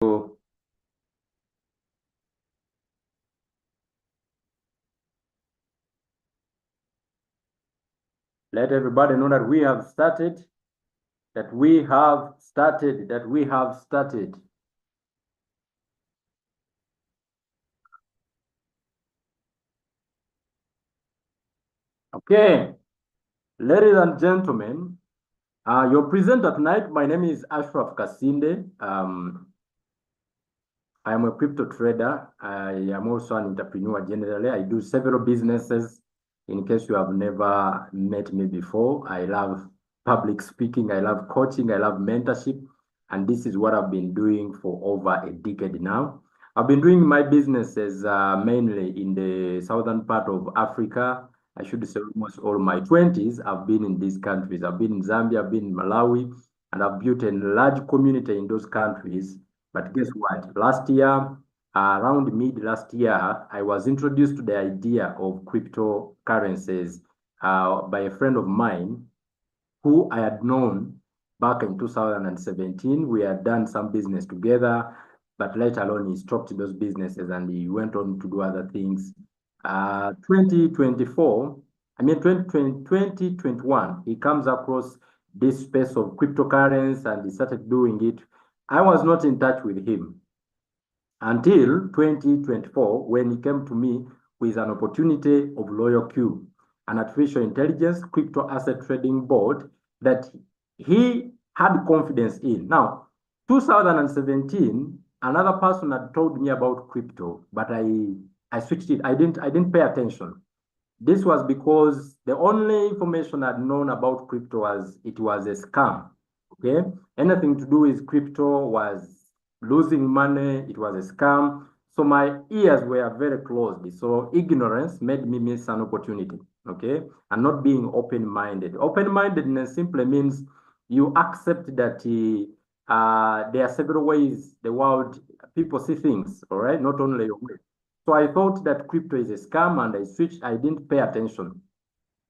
let everybody know that we have started, that we have started, that we have started. Okay, ladies and gentlemen, your presenter tonight, my name is Ashraf Kasinde. I am a crypto trader. I am also an entrepreneur generally. I do several businesses. In case you have never met me before, I love public speaking. I love coaching. I love mentorship. And this is what I've been doing for over a decade now. I've been doing my businesses mainly in the southern part of Africa. I should say almost all my 20s. I've been in these countries. I've been in Zambia, I've been in Malawi, and I've built a large community in those countries. But guess what? Last year, around mid last year, I was introduced to the idea of cryptocurrencies by a friend of mine who I had known back in 2017. We had done some business together, but later on he stopped those businesses and he went on to do other things. 2024, I mean 2021, he comes across this space of cryptocurrency and he started doing it. I was not in touch with him until 2024 when he came to me with an opportunity of Royalq, an artificial intelligence crypto asset trading board that he had confidence in. Now, 2017, another person had told me about crypto, but I switched it. I didn't pay attention. This was because the only information I'd known about crypto was it was a scam. Okay, anything to do with crypto was losing money. It was a scam. So my ears were very closed. So ignorance made me miss an opportunity. Okay, and not being open-minded. Open-mindedness simply means you accept that there are several ways the world people see things. All right, not only your way. So I thought that crypto is a scam, and I switched. I didn't pay attention.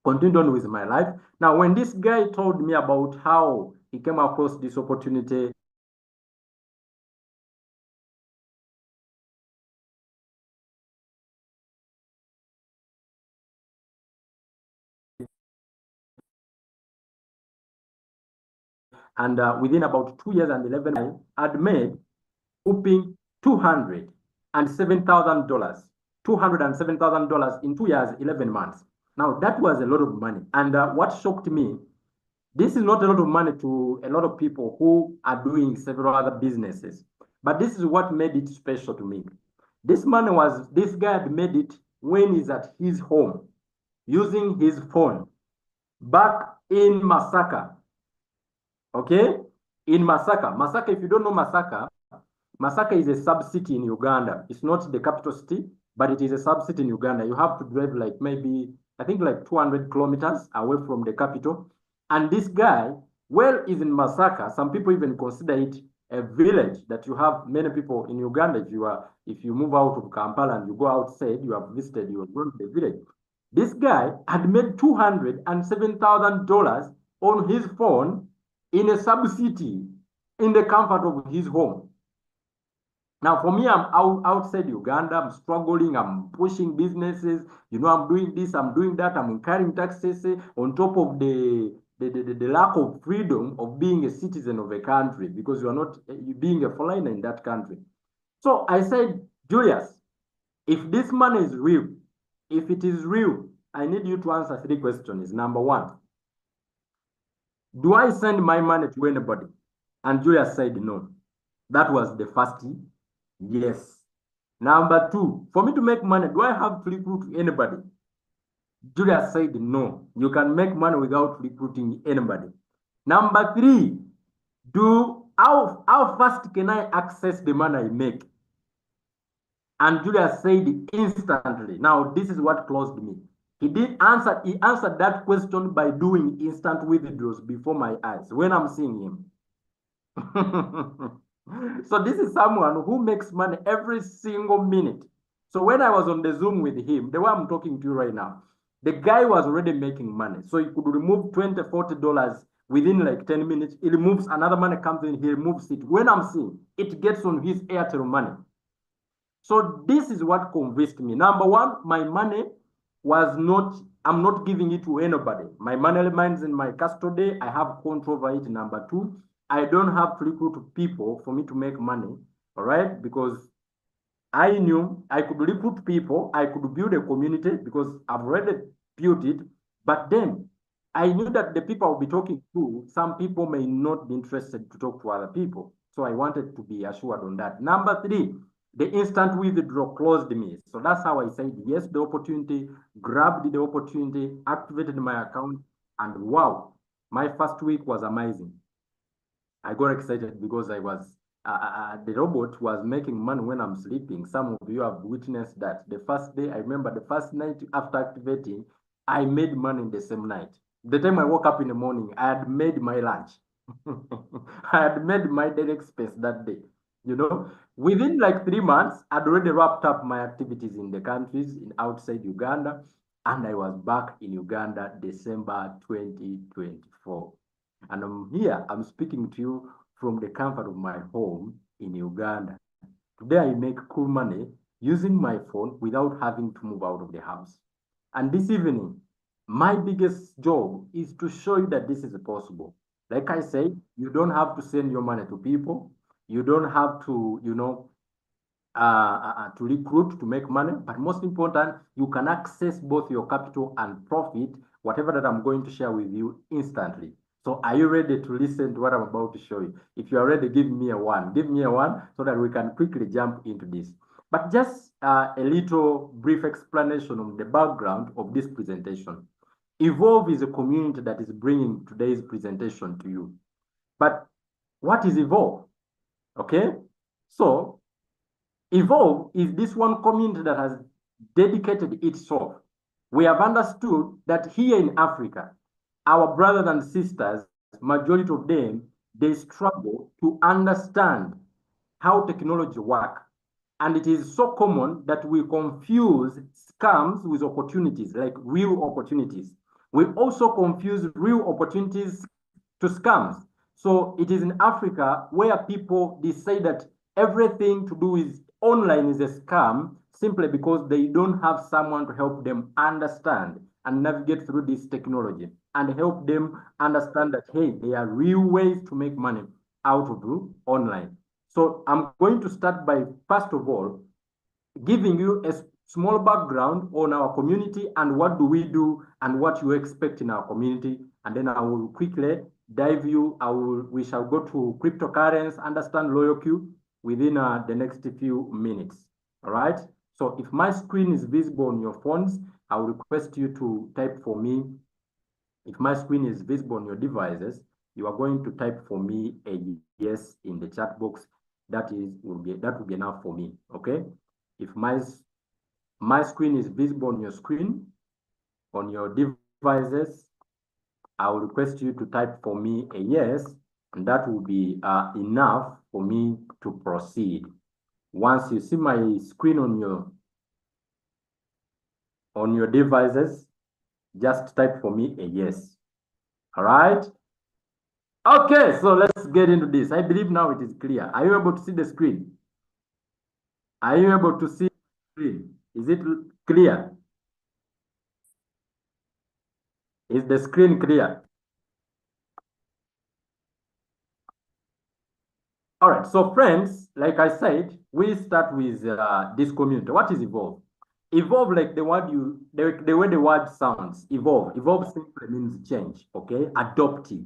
Continued on with my life. Now, when this guy told me about how he came across this opportunity, and within about 2 years and 11 months, I'd made whooping $207,000, $207,000 in 2 years, 11 months. Now, that was a lot of money. And what shocked me, this is not a lot of money to a lot of people who are doing several other businesses. But this is what made it special to me. This guy had made it when he's at his home, using his phone, back in Masaka. Okay? In Masaka. Masaka, if you don't know Masaka, Masaka is a sub-city in Uganda. It's not the capital city, but it is a sub-city in Uganda. You have to drive like maybe, I think like 200 kilometers away from the capital. And this guy, well, is in Masaka. Some people even consider it a village that you have many people in Uganda. If you move out of Kampala and you go outside, you have visited, you have gone to the village. This guy had made $207,000 on his phone in a sub-city in the comfort of his home. Now, for me, I'm outside Uganda. I'm struggling. I'm pushing businesses. You know, I'm doing this. I'm doing that. I'm incurring taxes on top of the lack of freedom of being a citizen of a country because you are not being a foreigner in that country. So I said, Julius, if this money is real, if it is real, I need you to answer 3 questions. Number 1, do I send my money to anybody? And Julius said no. That was the first yes. Number 2, for me to make money, do I have to recruit anybody? Julius said no. You can make money without recruiting anybody. Number 3, how fast can I access the money I make? And Julius said instantly. Now, this is what closed me. He answered that question by doing instant withdrawals before my eyes when I'm seeing him. So this is someone who makes money every single minute. So when I was on the Zoom with him, the way I'm talking to you right now, the guy was already making money. So he could remove $20, $40 Within like 10 minutes, he removes, another money comes in, he removes it. When I'm seeing, it gets on his Airtel money. So this is what convinced me. Number one, my money was not, I'm not giving it to anybody. My money remains in my custody. I have control over it. Number two, I don't have to recruit people for me to make money. All right, because I knew I could recruit people, I could build a community because I've already built it. But then I knew that the people I'll be talking to, some people may not be interested to talk to other people. So I wanted to be assured on that. Number three, the instant withdrawal closed me. So that's how I said yes to the opportunity, grabbed the opportunity, activated my account, and wow, my first week was amazing. I got excited because I was the robot was making money when I'm sleeping. Some of you have witnessed that. The first day, I remember the first night after activating, I made money in the same night. The time I woke up in the morning, I had made my lunch. I had made my daily expense that day. You know, within like 3 months, I'd already wrapped up my activities in the countries in outside Uganda, and I was back in Uganda December 2024. And I'm here, I'm speaking to you from the comfort of my home in Uganda. Today I make cool money using my phone without having to move out of the house. And this evening, my biggest job is to show you that this is possible. Like I say, you don't have to send your money to people. You don't have to, to recruit to make money. But most important, you can access both your capital and profit, whatever that I'm going to share with you instantly. So are you ready to listen to what I'm about to show you? If you are ready, give me a one. Give me a one so that we can quickly jump into this. But just a little brief explanation of the background of this presentation. Evolve is a community that is bringing today's presentation to you. But what is Evolve? Okay, so Evolve is this one community that has dedicated itself. We have understood that here in Africa, our brothers and sisters, majority of them, they struggle to understand how technology works. And it is so common that we confuse scams with opportunities, like real opportunities. We also confuse real opportunities to scams. So it is in Africa where people decide that everything to do with online is a scam simply because they don't have someone to help them understand and navigate through this technology and help them understand that, hey, there are real ways to make money out of online. So I'm going to start by, first of all, giving you a small background on our community and what do we do and what you expect in our community. And then I will quickly dive you, we shall go to cryptocurrency, understand Royalq within the next few minutes. All right. So if my screen is visible on your phones, I will request you to type for me. If my screen is visible on your devices, you are going to type for me a yes in the chat box. That will be enough for me. Okay. If my screen is visible on your screen, on your devices, I will request you to type for me a yes, and that will be enough for me to proceed. Once you see my screen on your devices, just type for me a yes. All right. Okay, so let's get into this. I believe now it is clear. Are you able to see the screen? Are you able to see the screen? Is it clear? Is the screen clear? All right, so friends, like I said, we start with this community. What is Evolve? Evolve, like the way the word sounds, evolve. Evolve simply means change, okay? Adopting,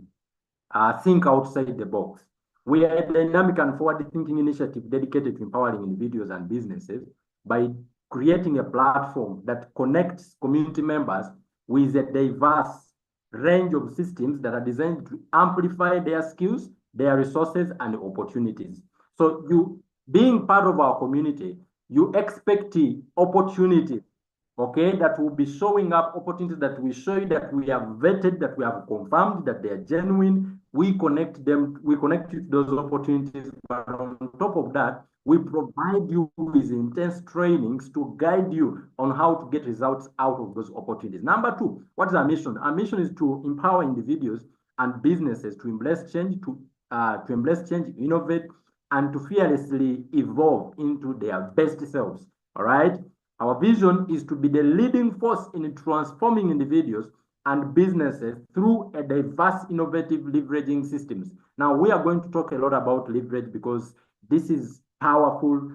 think outside the box. We are a dynamic and forward-thinking initiative dedicated to empowering individuals and businesses by creating a platform that connects community members with a diverse range of systems that are designed to amplify their skills, their resources, and opportunities. So you, being part of our community, you expect opportunities, okay, that will be showing up, opportunities that we show you that we have vetted, that we have confirmed that they are genuine. We connect you to those opportunities, but on top of that, we provide you with intense trainings to guide you on how to get results out of those opportunities. Number two, what is our mission? Our mission is to empower individuals and businesses to embrace change, innovate, and to fearlessly evolve into their best selves. All right. Our vision is to be the leading force in transforming individuals and businesses through a diverse, innovative leveraging systems. Now, we are going to talk a lot about leverage because this is powerful.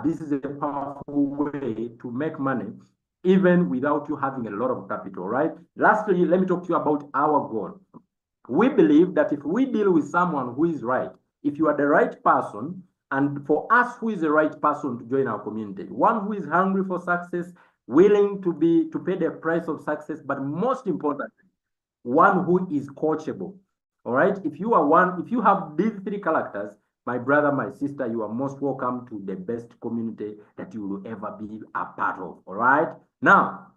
This is a powerful way to make money even without you having a lot of capital, right? Lastly, let me talk to you about our goal. We believe that if we deal with someone who is right, if you are the right person, and for us, who is the right person to join our community, one who is hungry for success, willing to pay the price of success, but most importantly, one who is coachable. All right. If you have these three characters, my brother, my sister, you are most welcome to the best community that you will ever be a part of. All right. Now,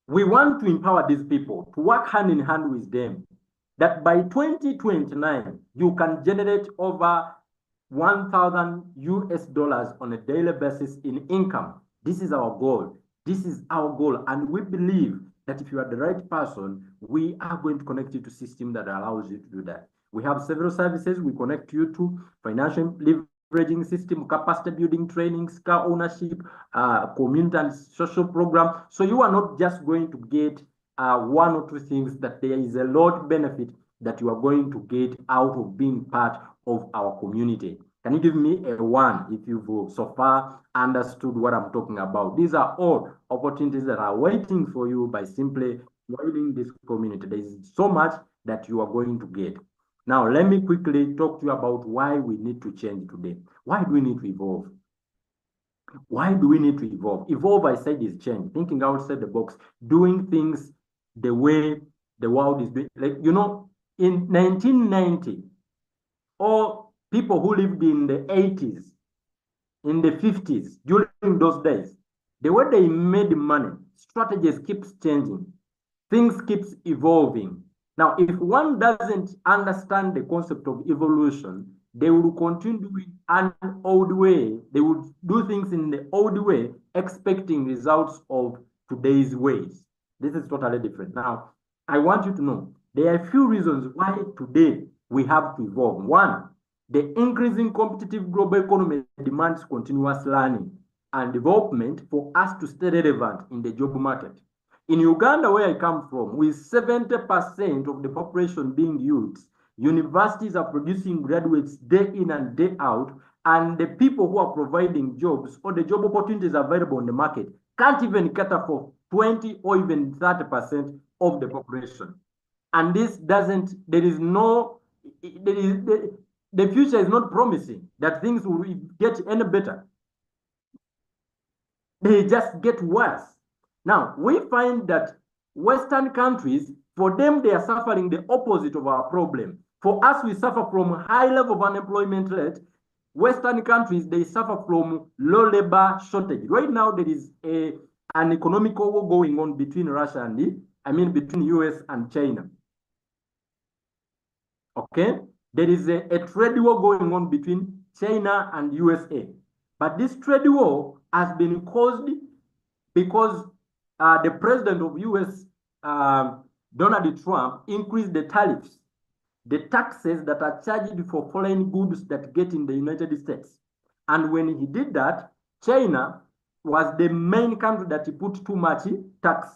we want to empower these people to work hand in hand with them, that by 2029, you can generate over 1,000 US dollars on a daily basis in income. This is our goal. This is our goal. And we believe that if you are the right person, we are going to connect you to a system that allows you to do that. We have several services we connect you to: financial leveraging system, capacity building trainings, car ownership, community and social program. So you are not just going to get one or two things, that there is a lot benefit that you are going to get out of being part of our community. Can you give me a one if you've so far understood what I'm talking about? These are all opportunities that are waiting for you by simply joining this community. There is so much that you are going to get. Now, let me quickly talk to you about why we need to change today. Why do we need to evolve? Why do we need to evolve? Evolve, I said, is change, thinking outside the box, doing things the way the world is doing. Like, you know, in 1990, or people who lived in the 80s, in the 50s, during those days, the way they made money, strategies keeps changing, things keeps evolving. Now, if one doesn't understand the concept of evolution, they will continue doing an old way. They would do things in the old way, expecting results of today's ways. This is totally different. Now, I want you to know there are a few reasons why today we have to evolve. One, the increasing competitive global economy demands continuous learning and development for us to stay relevant in the job market. In Uganda, where I come from, with 70% of the population being youths, universities are producing graduates day in and day out, and the people who are providing jobs or the job opportunities available on the market can't even cater for 20 or even 30% of the population. And this doesn't, there is no, the future is not promising that things will get any better. They just get worse. Now, we find that Western countries, for them, they are suffering the opposite of our problem. For us, we suffer from high level of unemployment rate. Western countries, they suffer from low labor shortage. Right now, there is an economic war going on between Russia and between US and China. Okay? There is a trade war going on between China and USA. But this trade war has been caused because the president of US, Donald Trump, increased the tariffs, the taxes that are charged for foreign goods that get in the United States. And when he did that, China was the main country that he put too much tax.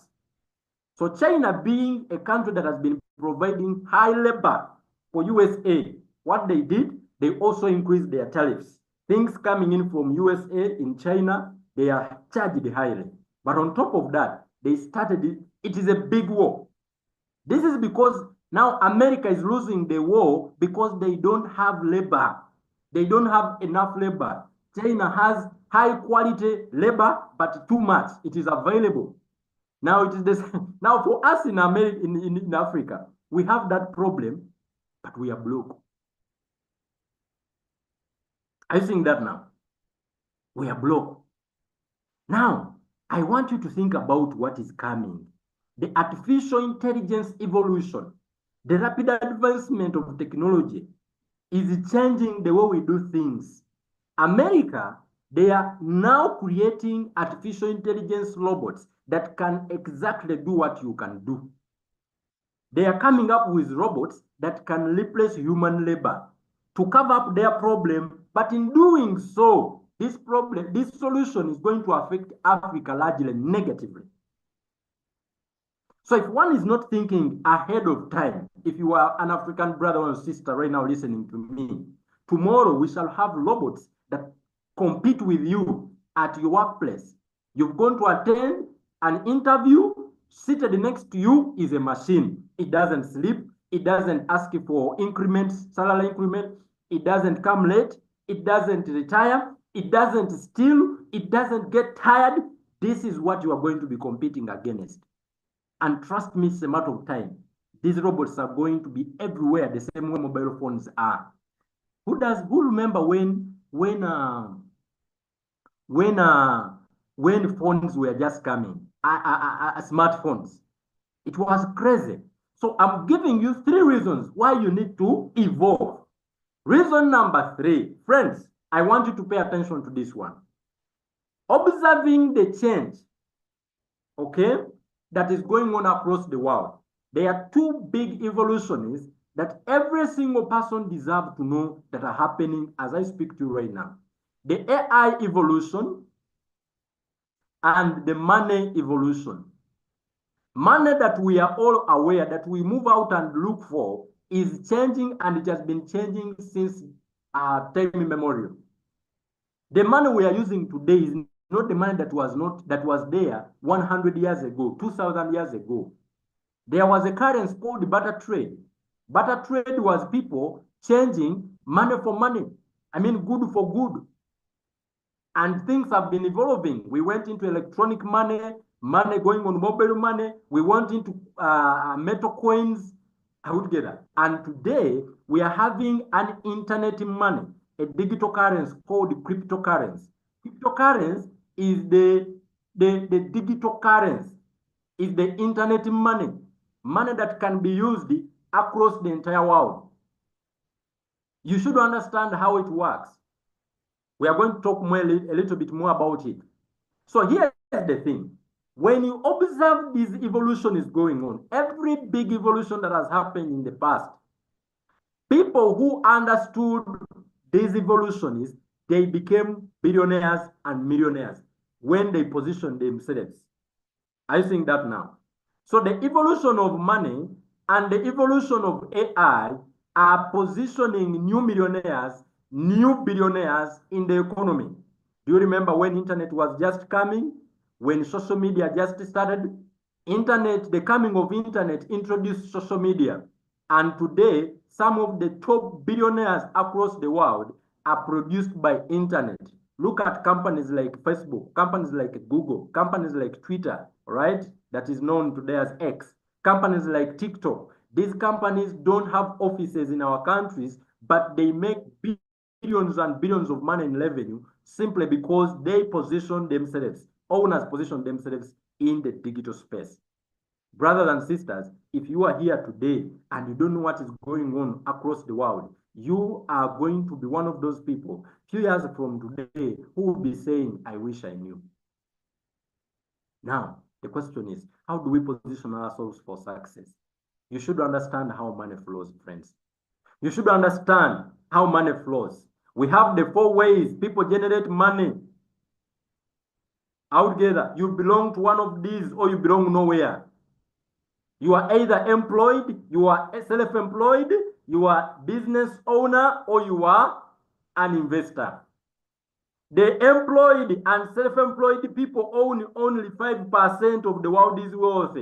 So China, being a country that has been providing high labor for USA, what they did, they also increased their tariffs. Things coming in from USA in China, they are charged highly. But on top of that, they started it is a big war. This is because now America is losing the war because they don't have labor. They don't have enough labor. China has high quality labor, but too much. It is available. Now it is this. Now for us in America, in Africa, we have that problem, but we are broke. I think that now we are broke. Now I want you to think about what is coming. The artificial intelligence evolution, the rapid advancement of technology is changing the way we do things. America, they are now creating artificial intelligence robots that can exactly do what you can do. They are coming up with robots that can replace human labor to cover up their problem, but in doing so, this solution is going to affect Africa largely negatively. So if one is not thinking ahead of time, if you are an African brother or sister right now listening to me, tomorrow we shall have robots that compete with you at your workplace. You've gone to attend an interview, seated next to you is a machine. It doesn't sleep. It doesn't ask you for increments, salary increment. It doesn't come late. It doesn't retire. It doesn't steal. It doesn't get tired. This is what you are going to be competing against. And trust me, it's a matter of time. These robots are going to be everywhere, the same way mobile phones are. Who remember when phones were just coming, smartphones? It was crazy. So I'm giving you 3 reasons why you need to evolve. Reason number 3, friends, I want you to pay attention to this one. Observing the change, okay, that is going on across the world. There are 2 big evolutions that every single person deserves to know that are happening as I speak to you right now. The AI evolution and the money evolution. Money that we are all aware that we move out and look for is changing, and it has been changing since time immemorial. The money we are using today is not the money that was there 100 years ago, 2,000 years ago. There was a currency called barter trade. Barter trade was people changing money for money. I mean, good for good. And things have been evolving. We went into electronic money, money going on mobile money. We went into metal coins altogether. And today, we are having an internet money, a digital currency called cryptocurrency. Cryptocurrency is the digital currency, is the internet money, money that can be used across the entire world. You should understand how it works. We are going to talk a little bit more about it. So here's the thing. When you observe this evolution is going on, every big evolution that has happened in the past, people who understood this evolution is they became billionaires and millionaires when they positioned themselves. Are you seeing that now? So the evolution of money and the evolution of AI are positioning new millionaires, new billionaires in the economy. Do you remember when internet was just coming? When social media just started? The coming of internet introduced social media. And today, some of the top billionaires across the world are produced by internet. Look at companies like Facebook, companies like Google, companies like Twitter, right? That is known today as X. Companies like TikTok. These companies don't have offices in our countries, but they make billions and billions of money in revenue simply because they position themselves, owners position themselves in the digital space. Brothers and sisters, if you are here today and you don't know what is going on across the world, you are going to be one of those people, few years from today, who will be saying, I wish I knew. Now, the question is, how do we position ourselves for success? You should understand how money flows, friends. You should understand how money flows. We have the 4 ways people generate money. Altogether, you belong to one of these or you belong nowhere. You are either employed, you are self-employed, you are business owner, or you are an investor. The employed and self-employed people own only 5% of the world's wealth.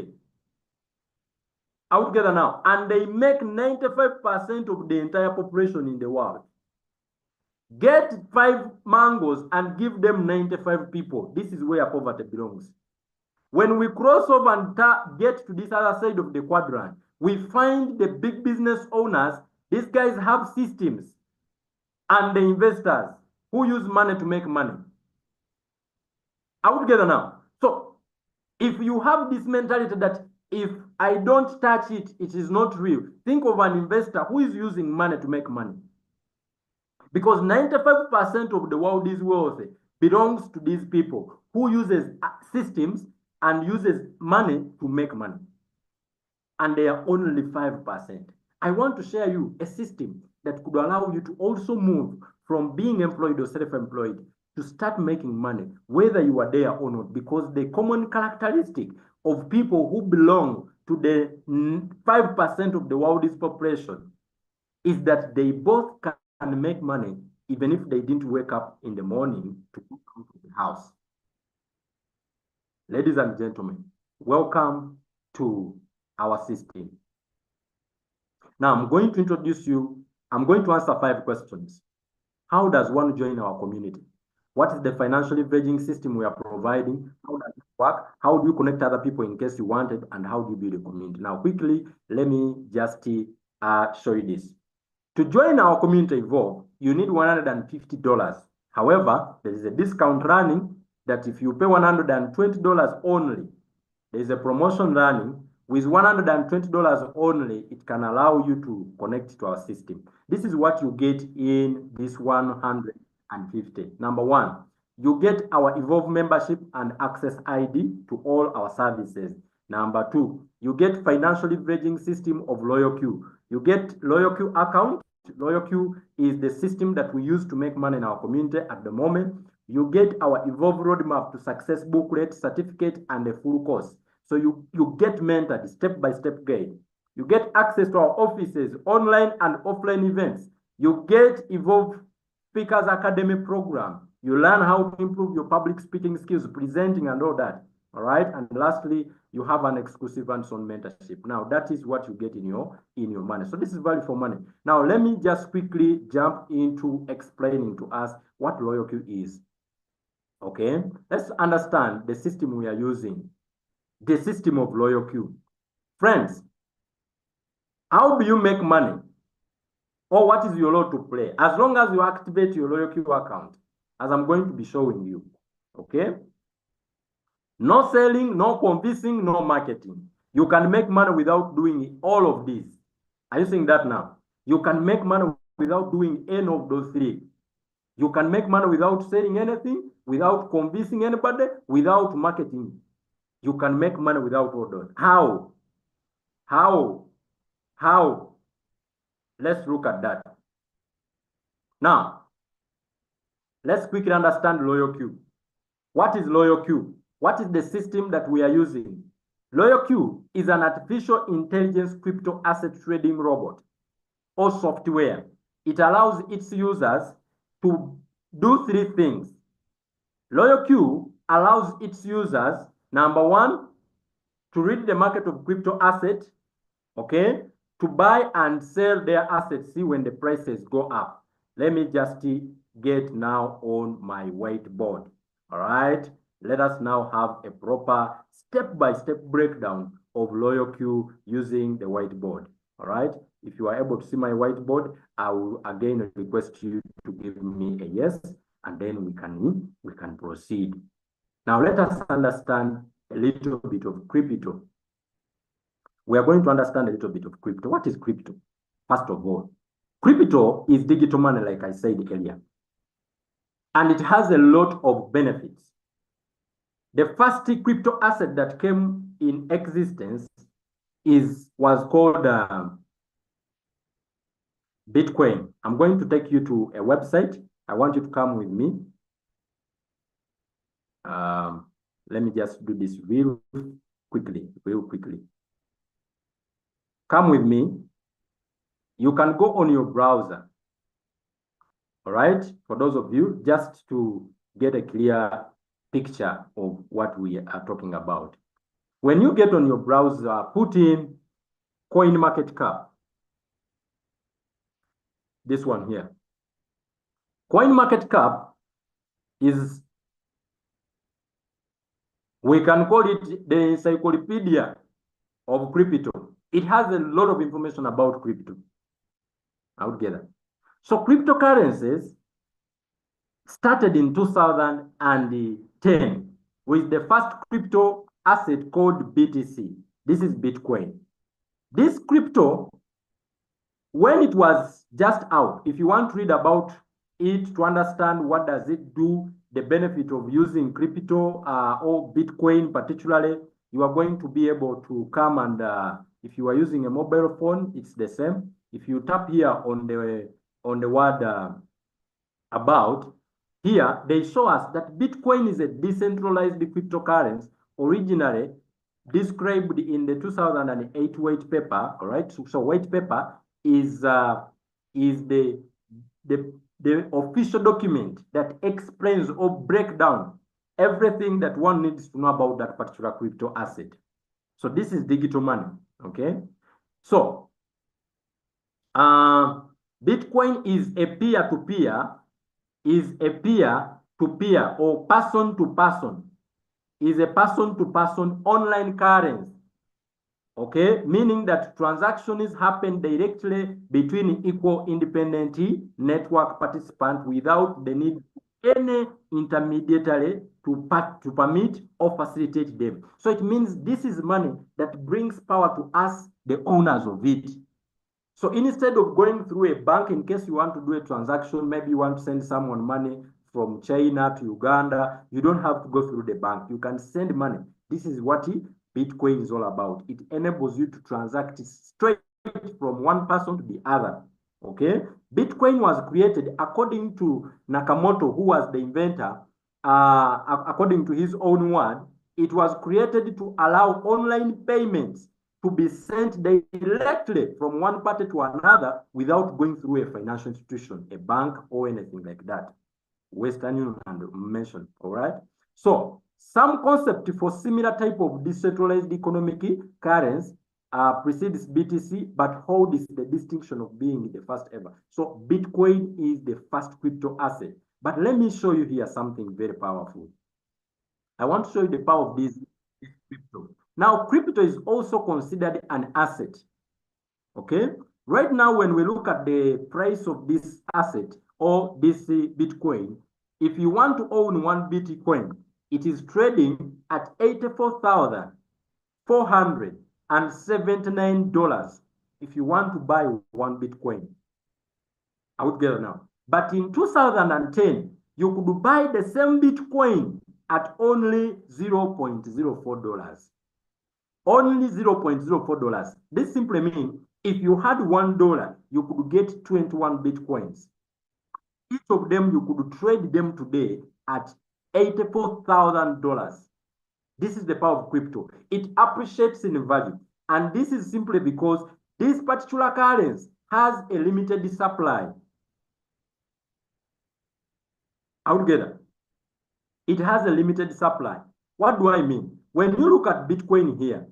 Altogether now, and they make 95% of the entire population in the world. Get 5 mangoes and give them 95 people. This is where poverty belongs. When we cross over and get to this other side of the quadrant, we find the big business owners. These guys have systems, and the investors who use money to make money. Are we together now? So if you have this mentality that if I don't touch it, it is not real. Think of an investor who is using money to make money. Because 95% of the world's wealth belongs to these people who uses systems and uses money to make money. And they are only 5%. I want to share you a system that could allow you to also move from being employed or self-employed to start making money, whether you are there or not, because the common characteristic of people who belong to the 5% of the world's population is that they both can make money even if they didn't wake up in the morning to go out of the house. Ladies and gentlemen, welcome to our system. Now I'm going to introduce you. I'm going to answer 5 questions. How does one join our community? What is the financial leveraging system we are providing? How does it work? How do you connect other people in case you want it? And how do you build a community? Now, quickly, let me just show you this. To join our community Evolve, you need $150. However, there is a discount running that if you pay $120 only, there is a promotion running. With $120 only, it can allow you to connect to our system. This is what you get in this 150. Number 1, you get our Evolve membership and access ID to all our services. Number 2, you get financial leveraging system of Royalq. You get Royalq account. Royalq is the system that we use to make money in our community at the moment. You get our Evolve roadmap to success booklet, certificate, and a full course. So you get mentored step-by-step guide. You get access to our offices, online and offline events. You get Evolve Speakers Academy program. You learn how to improve your public speaking skills, presenting and all that. All right. And lastly, you have an exclusive hands-on mentorship. Now, that is what you get in your money. So this is value for money. Now, let me just quickly jump into explaining to us what Royalq is. Okay. Let's understand the system we are using. The system of Royalq. Friends, how do you make money? Or what is your role to play? As long as you activate your Royalq account, as I'm going to be showing you, okay? No selling, no convincing, no marketing. You can make money without doing all of this. Are you seeing that now? You can make money without doing any of those 3. You can make money without selling anything, without convincing anybody, without marketing. You can make money without all that. How? How? Let's look at that. Now, let's quickly understand Royalq. What is Royalq? What is the system that we are using? Royalq is an artificial intelligence crypto asset trading robot or software. It allows its users to do 3 things. Royalq allows its users, number 1, to read the market of crypto asset, okay, to buy and sell their assets, see when the prices go up. Let me just get now on my whiteboard. All right, let us now have a proper step-by-step breakdown of Royalq using the whiteboard. All right, if you are able to see my whiteboard, I will again request you to give me a yes, and then we can proceed. Now let us understand a little bit of crypto. We are going to understand a little bit of crypto. What is crypto? First of all, crypto is digital money, like I said earlier, and it has a lot of benefits. The first crypto asset that came in existence was called Bitcoin. I'm going to take you to a website. I want you to come with me. Let me just do this real quickly. Come with me. You can go on your browser. All right. For those of you, just to get a clear picture of what we are talking about. When you get on your browser, put in CoinMarketCap. This one here. CoinMarketCap is, we can call it the encyclopedia of crypto. It has a lot of information about crypto altogether. So cryptocurrencies started in 2010 with the first crypto asset called BTC. This is Bitcoin. This crypto, when it was just out, if you want to read about it to understand what does it do, the benefit of using crypto or Bitcoin particularly, you are going to be able to come and if you are using a mobile phone, it's the same. If you tap here on the word about, here they show us that Bitcoin is a decentralized cryptocurrency originally described in the 2008 white paper. All right, so white paper is the official document that explains or break down everything that one needs to know about that particular crypto asset. So this is digital money. Okay, so Bitcoin is a peer-to-peer or person-to-person, is a person-to-person online currency, okay? Meaning that transactions happen directly between equal independent network participants without the need of any intermediary to permit or facilitate them. So it means this is money that brings power to us, the owners of it. So instead of going through a bank, in case you want to do a transaction, maybe you want to send someone money from China to Uganda, you don't have to go through the bank. You can send money. This is what Bitcoin is all about. It enables you to transact straight from one person to the other. Okay? Bitcoin was created according to Nakamoto, who was the inventor. According to his own word, it was created to allow online payments to be sent directly from one party to another without going through a financial institution, a bank, or anything like that. Western Union mentioned, all right? So some concept for similar type of decentralized economic currency precedes BTC, but holds the distinction of being the first ever. So Bitcoin is the first crypto asset. But let me show you here something very powerful. I want to show you the power of this crypto. Now, crypto is also considered an asset, okay? Right now, when we look at the price of this asset or this Bitcoin, if you want to own one Bitcoin, it is trading at $84,479 if you want to buy one Bitcoin. I would get it now. But in 2010, you could buy the same Bitcoin at only $0.04. Only $0.04. This simply means if you had $1, you could get 21 Bitcoins. Each of them, you could trade them today at $84,000. This is the power of crypto. It appreciates in value. And this is simply because this particular currency has a limited supply. Altogether, it has a limited supply. What do I mean? When you look at Bitcoin here,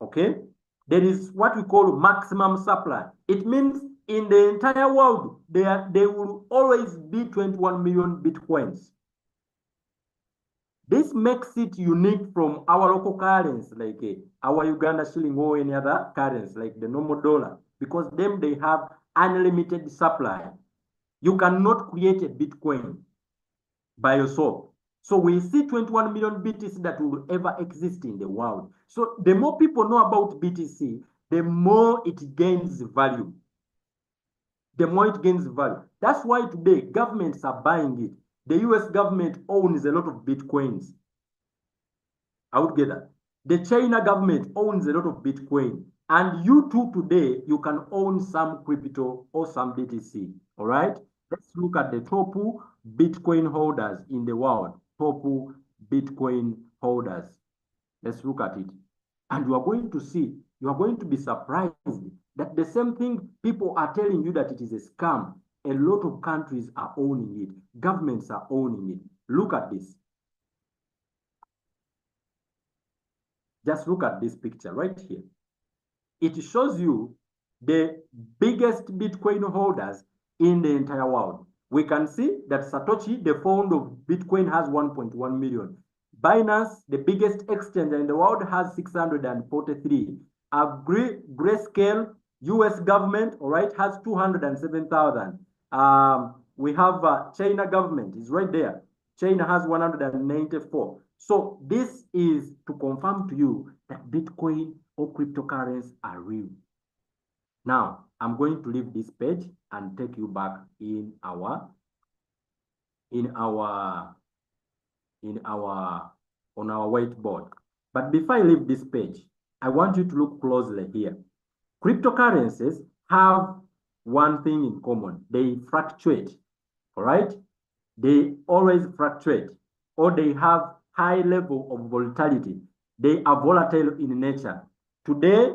okay, there is what we call maximum supply. It means in the entire world, there will always be 21 million Bitcoins. This makes it unique from our local currency, like our Uganda shilling or any other currency, like the normal dollar, because them, they have unlimited supply. You cannot create a Bitcoin by yourself. So we see 21 million BTC that will ever exist in the world. So the more people know about BTC, the more it gains value. The more it gains value. That's why today governments are buying it. The US government owns a lot of Bitcoins. Altogether, the China government owns a lot of Bitcoin. And you too today, you can own some crypto or some BTC. All right? Let's look at the top Bitcoin holders in the world. Top Bitcoin holders. Let's look at it. And you are going to see, you are going to be surprised that the same thing people are telling you that it is a scam. A lot of countries are owning it. Governments are owning it. Look at this. Just look at this picture right here. It shows you the biggest Bitcoin holders in the entire world. We can see that Satoshi, the founder of Bitcoin, has 1.1 million. Binance, the biggest exchange in the world, has 643. Grayscale, US government, all right, has 207,000. We have China government is right there. China has 194. So this is to confirm to you that Bitcoin or cryptocurrencies are real. Now, I'm going to leave this page and take you back in our in our on our whiteboard. But before I leave this page, I want you to look closely here. Cryptocurrencies have one thing in common. They fluctuate, all right? They always fluctuate, or they have high level of volatility. They are volatile in nature. Today,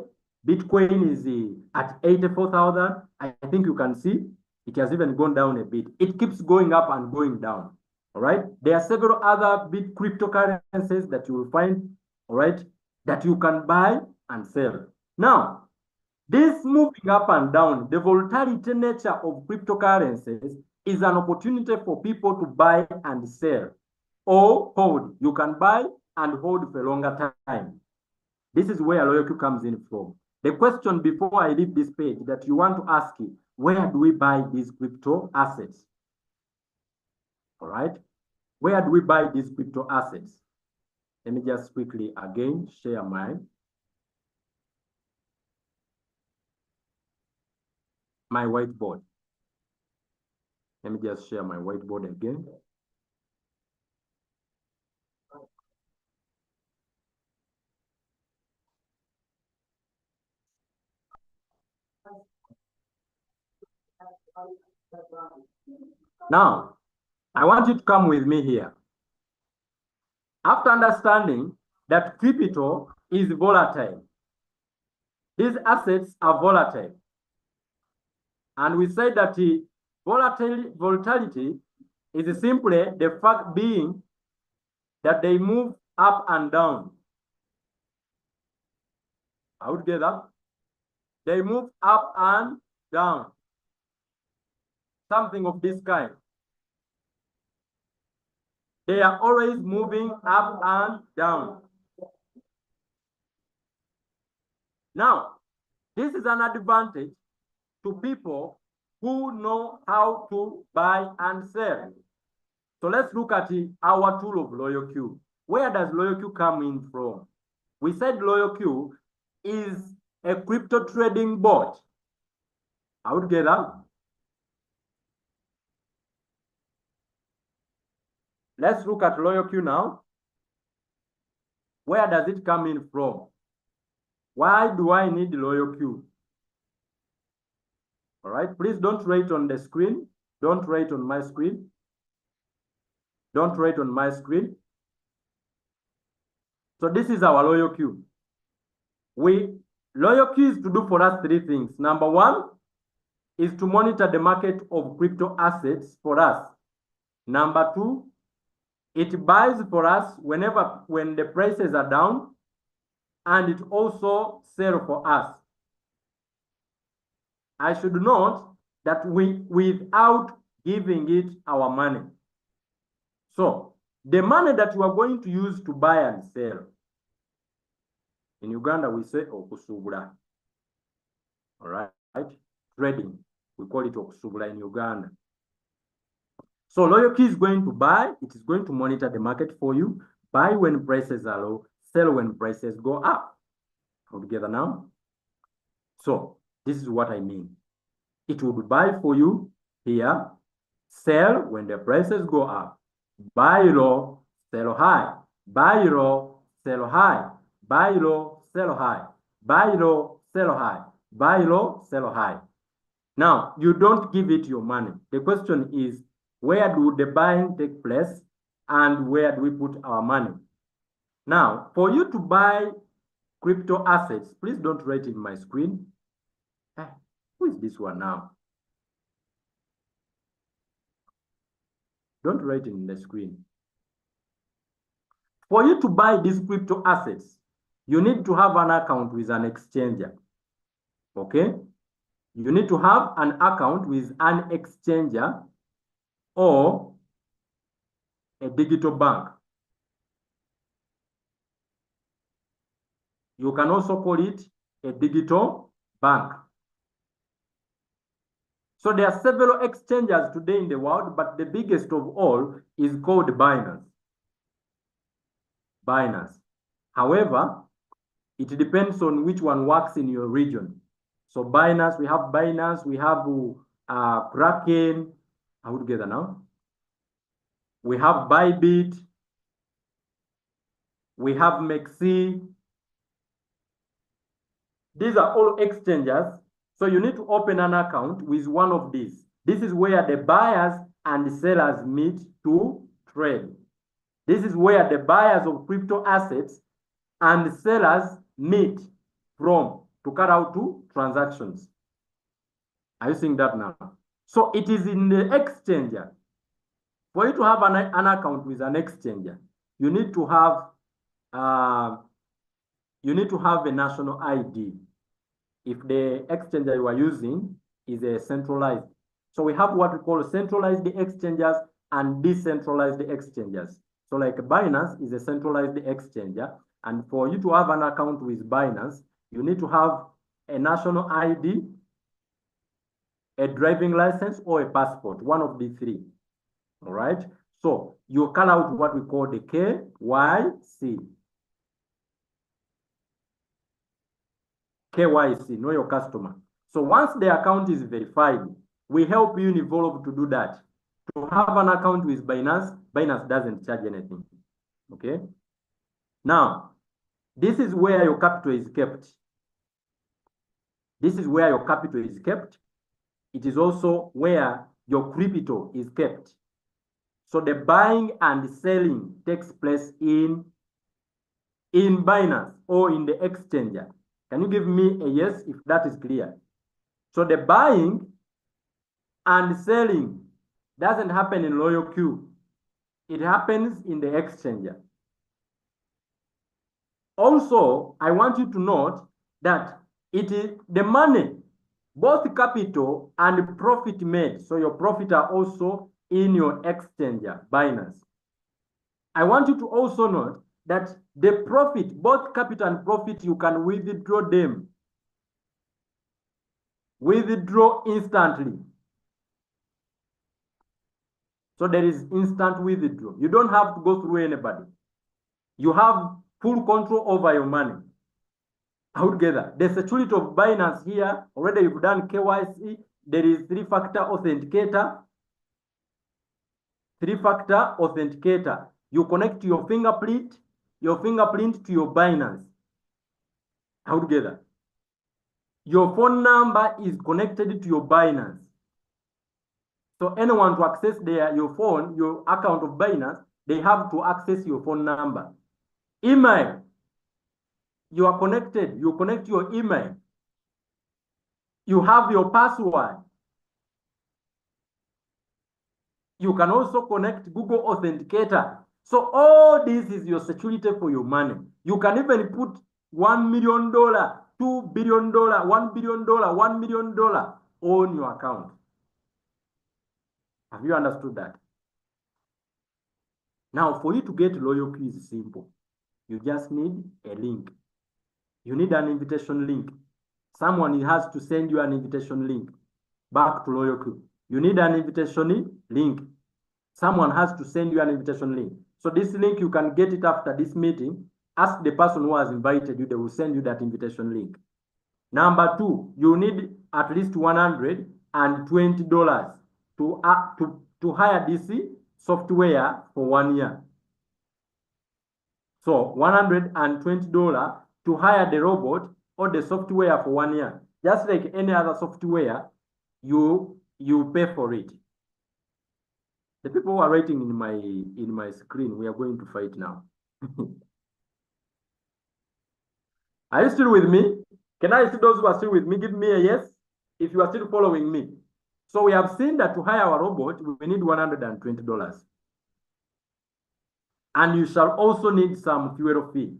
Bitcoin is at 84,000. I think you can see it has even gone down a bit. It keeps going up and going down. All right. There are several other big cryptocurrencies that you will find, all right, that you can buy and sell. Now, this moving up and down, the volatility nature of cryptocurrencies is an opportunity for people to buy and sell or hold. You can buy and hold for a longer time. This is where Royalq comes in from. The question before I leave this page that you want to ask is, where do we buy these crypto assets? All right. Where do we buy these crypto assets? Let me just quickly again share my whiteboard. Let me just share my whiteboard again. Now, I want you to come with me here. After understanding that crypto is volatile, these assets are volatile. And we say that the volatility is simply the fact being that they move up and down. I would get that. They move up and down. Something of this kind. They are always moving up and down. Now, this is an advantage to people who know how to buy and sell. So let's look at our tool of Royalq. Where does Royalq come in from? We said Royalq is a crypto trading bot. I would get that. Let's look at Royalq now. Where does it come in from? Why do I need Royalq? All right, please don't write on the screen. Don't write on my screen. Don't write on my screen. So this is our Royalq. Royalq is to do for us three things. Number one is to monitor the market of crypto assets for us. Number two, it buys for us when the prices are down, and it also sells for us. I should note that without giving it our money. So the money that you are going to use to buy and sell, in Uganda we say okusubula. All right, trading, we call it okusubula in Uganda. So Royalq is going to buy, it is going to monitor the market for you, buy when prices are low, sell when prices go up. All together now. So this is what I mean. It will buy for you here, sell when the prices go up. Buy low, sell high. Buy low, sell high. Buy low, sell high. Buy low, sell high. Buy low, sell high. Now, you don't give it your money. The question is, where do the buying take place and where do we put our money? Now, for you to buy crypto assets, please don't write in my screen. Who is this one now? Don't write in the screen. For you to buy these crypto assets, you need to have an account with an exchanger. Okay? You need to have an account with an exchanger or a digital bank. You can also call it a digital bank. So there are several exchanges today in the world, but the biggest of all is called Binance. However, it depends on which one works in your region. So Binance, we have Kraken, how together now? We have Bybit, we have Mexi. These are all exchanges. So you need to open an account with one of these. This is where the buyers and the sellers meet to trade. This is where the buyers of crypto assets and the sellers meet from to carry out two transactions. Are you seeing that now? So it is in the exchanger. For you to have an account with an exchanger, you need to have a national ID. If the exchanger you are using is a centralized. So we have what we call centralized exchanges and decentralized exchanges. So like Binance is a centralized exchanger. And for you to have an account with Binance, you need to have a national ID, a driving license, or a passport, one of the three. All right. So you call out what we call the KYC. KYC, know your customer. So once the account is verified, we help Univolve to do that. To have an account with Binance, Binance doesn't charge anything. Okay. Now, this is where your capital is kept. This is where your capital is kept. It is also where your crypto is kept. So the buying and selling takes place in Binance or in the exchanger. Can you give me a yes if that is clear? So the buying and selling doesn't happen in Royalq. It happens in the exchanger. Also, I want you to note that it is the money, both capital and profit made. So your profit are also in your exchanger, Binance. I want you to also note that the profit, both capital and profit, you can withdraw them. Withdraw instantly. So there is instant withdrawal. You don't have to go through anybody. You have full control over your money. Altogether, the security of Binance here, already you've done KYC, there is three-factor authenticator. Three-factor authenticator. You connect your fingerprint to your Binance. Altogether. Your phone number is connected to your Binance. So anyone to access your phone, your account of Binance, they have to access your phone number. Email. You are connected. You connect your email. You have your password. You can also connect Google Authenticator. So all this is your security for your money. You can even put $1 million, $2 billion, $1 billion, $1 million on your account. Have you understood that? Now, for you to get Royalq is simple. You just need a link. You need an invitation link. Someone has to send you an invitation link back to Royalq. You need an invitation link. Someone has to send you an invitation link. So this link, you can get it after this meeting. Ask the person who has invited you, they will send you that invitation link. Number two, you need at least $120 to hire this software for 1 year. So $120 to hire the robot or the software for 1 year. Just like any other software, you pay for it. The people who are writing in my screen, we are going to fight now. Are you still with me? Can I see those who are still with me? Give me a yes if you are still following me. So we have seen that to hire our robot, we need $120. And you shall also need some fuel fee.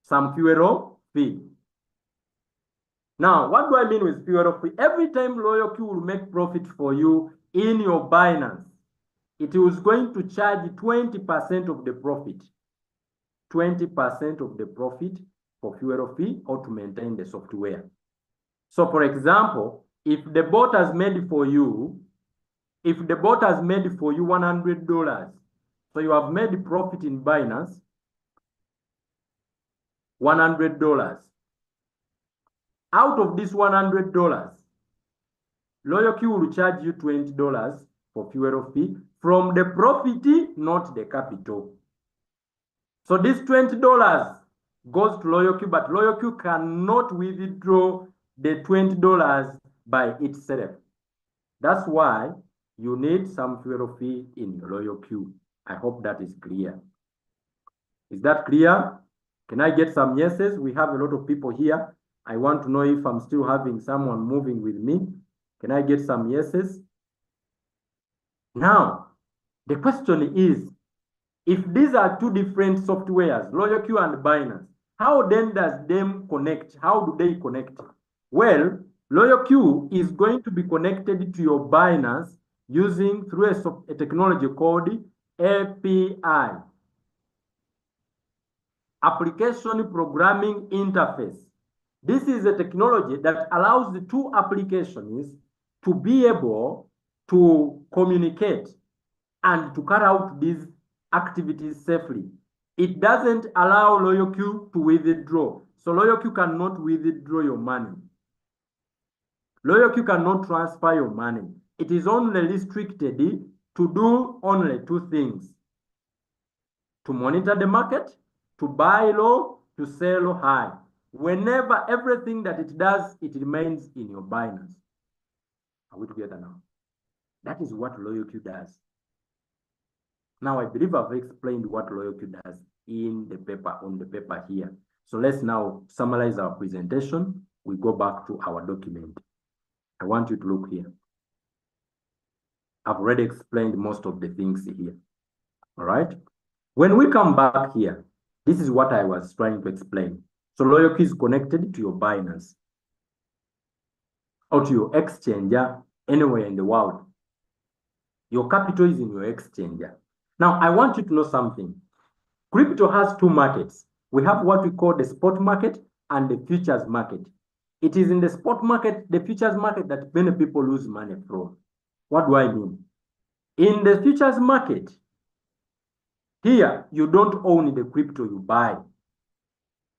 Some fuel fee. Now, what do I mean with fuel fee? Every time Royalq will make profit for you in your Binance, it is going to charge 20% of the profit. 20% of the profit for fuel fee or to maintain the software. So for example, if the bot has made for you $100, so you have made profit in Binance, $100. Out of this $100, Royalq will charge you $20 for fuel fee from the profit, not the capital. So this $20 goes to Royalq, but Royalq cannot withdraw the $20 by itself. That's why you need some fuel fee in Royalq. I hope that is clear. Is that clear? Can I get some yeses? We have a lot of people here. I want to know if I'm still having someone moving with me. Can I get some yeses? Now, the question is, if these are two different softwares, Royalq and Binance, how then does them connect? How do they connect? Well, Royalq is going to be connected to your Binance using through a technology called API, Application Programming Interface. This is a technology that allows the two applications to be able to communicate and to carry out these activities safely. It doesn't allow Royalq to withdraw. So Royalq cannot withdraw your money. Royalq cannot transfer your money. It is only restricted to do only two things: to monitor the market, to buy low, to sell high. Whenever everything that it does, it remains in your Binance. Are we together now? That is what Royalq does. Now, I believe I've explained what Royalq does in the paper, on the paper here. So let's now summarize our presentation. We go back to our document. I want you to look here. I've already explained most of the things here. All right? When we come back here, this is what I was trying to explain. So Royalq is connected to your Binance or to your exchanger anywhere in the world. Your capital is in your exchanger. Now, I want you to know something. Crypto has two markets. We have what we call the spot market and the futures market. It is in the spot market, the futures market, that many people lose money from. What do I mean? In the futures market, here, you don't own the crypto you buy.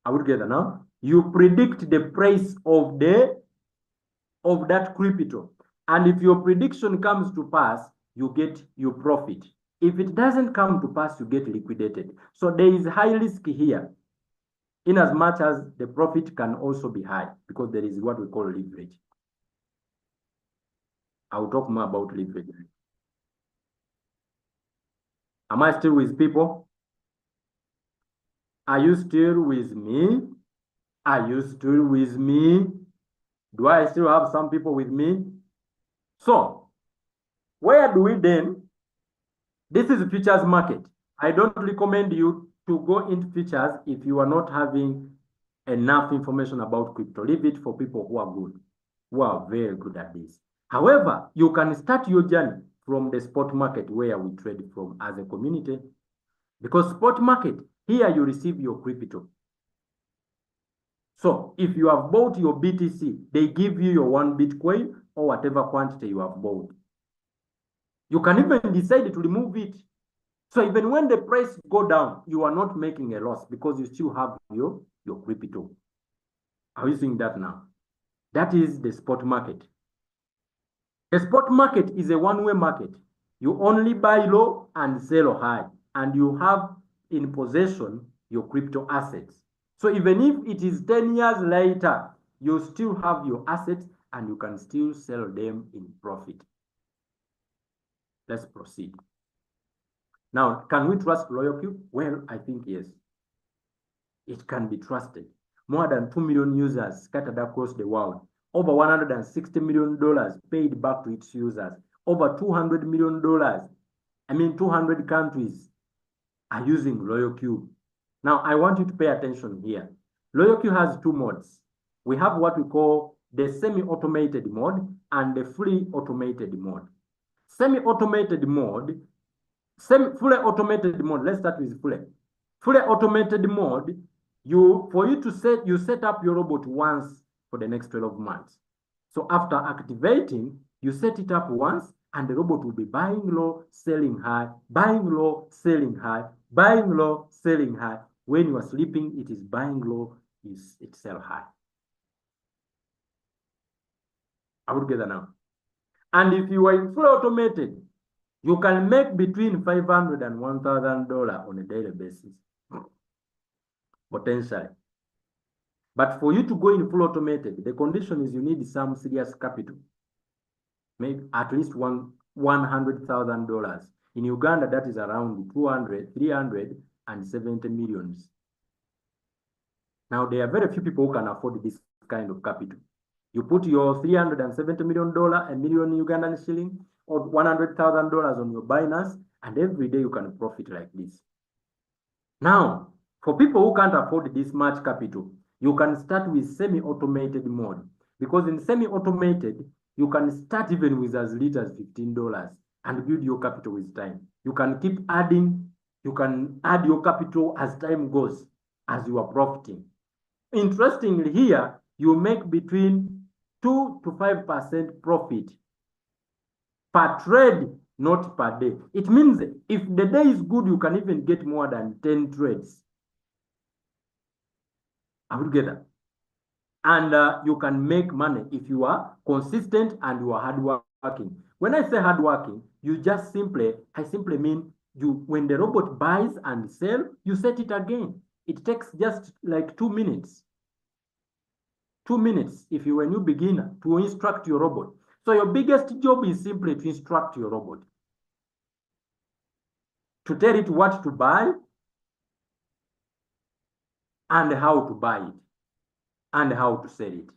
Are we together now? You predict the price of that crypto. And if your prediction comes to pass, you get your profit. If it doesn't come to pass, you get liquidated. So there is high risk here, in as much as the profit can also be high, because there is what we call leverage. I will talk more about leverage. Am I still with people? Are you still with me? Are you still with me? Do I still have some people with me? So, where do we then? This is the futures market. I don't recommend you to go into futures if you are not having enough information about crypto. Leave it for people who are good, who are very good at this. However, you can start your journey from the spot market, where we trade from as a community. Because spot market, here you receive your crypto. So if you have bought your BTC, they give you your 1 Bitcoin or whatever quantity you have bought. You can even decide to remove it. So even when the price go down, you are not making a loss because you still have your crypto. Are you seeing that now? That is the spot market. The spot market is a one-way market. You only buy low and sell high, and you have in possession your crypto assets. So even if it is 10 years later, you still have your assets and you can still sell them in profit. Let's proceed. Now, can we trust Royalq? Well, I think yes. It can be trusted. More than 2 million users scattered across the world. Over $160 million paid back to its users. Over $200 million. 200 countries are using Royalq. Now, I want you to pay attention here. Royalq has two modes. We have what we call the semi-automated mode and the fully automated mode. Semi-automated mode, fully automated mode, let's start with fully. Fully automated mode, you set up your robot once for the next 12 months. So after activating, you set it up once and the robot will be buying low, selling high, buying low, selling high, buying low, selling high. When you are sleeping, it is buying low, it sell high. Are we together now? And if you are in fully automated, You can make between $500 and $1,000 on a daily basis, potentially. But for you to go in full automated, the condition is you need some serious capital, maybe at least $100,000. In Uganda, that is around 370 millions. Now, there are very few people who can afford this kind of capital. You put your $370 million, a million Ugandan shilling, or $100,000 on your Binance, and every day you can profit like this. Now, for people who can't afford this much capital, you can start with semi-automated mode. Because in semi-automated, you can start even with as little as $15 and build your capital with time. You can keep adding, you can add your capital as time goes, as you are profiting. Interestingly here, you make between 2 to 5% profit per trade, not per day. It means if the day is good, you can even get more than 10 trades. Are we together? And you can make money if you are consistent and you are hardworking. When I say hardworking, I simply mean when the robot buys and sells, you set it again. It takes just like 2 minutes. 2 minutes if you are a new beginner to instruct your robot. So your biggest job is simply to instruct your robot, to tell it what to buy and how to buy it and how to sell it.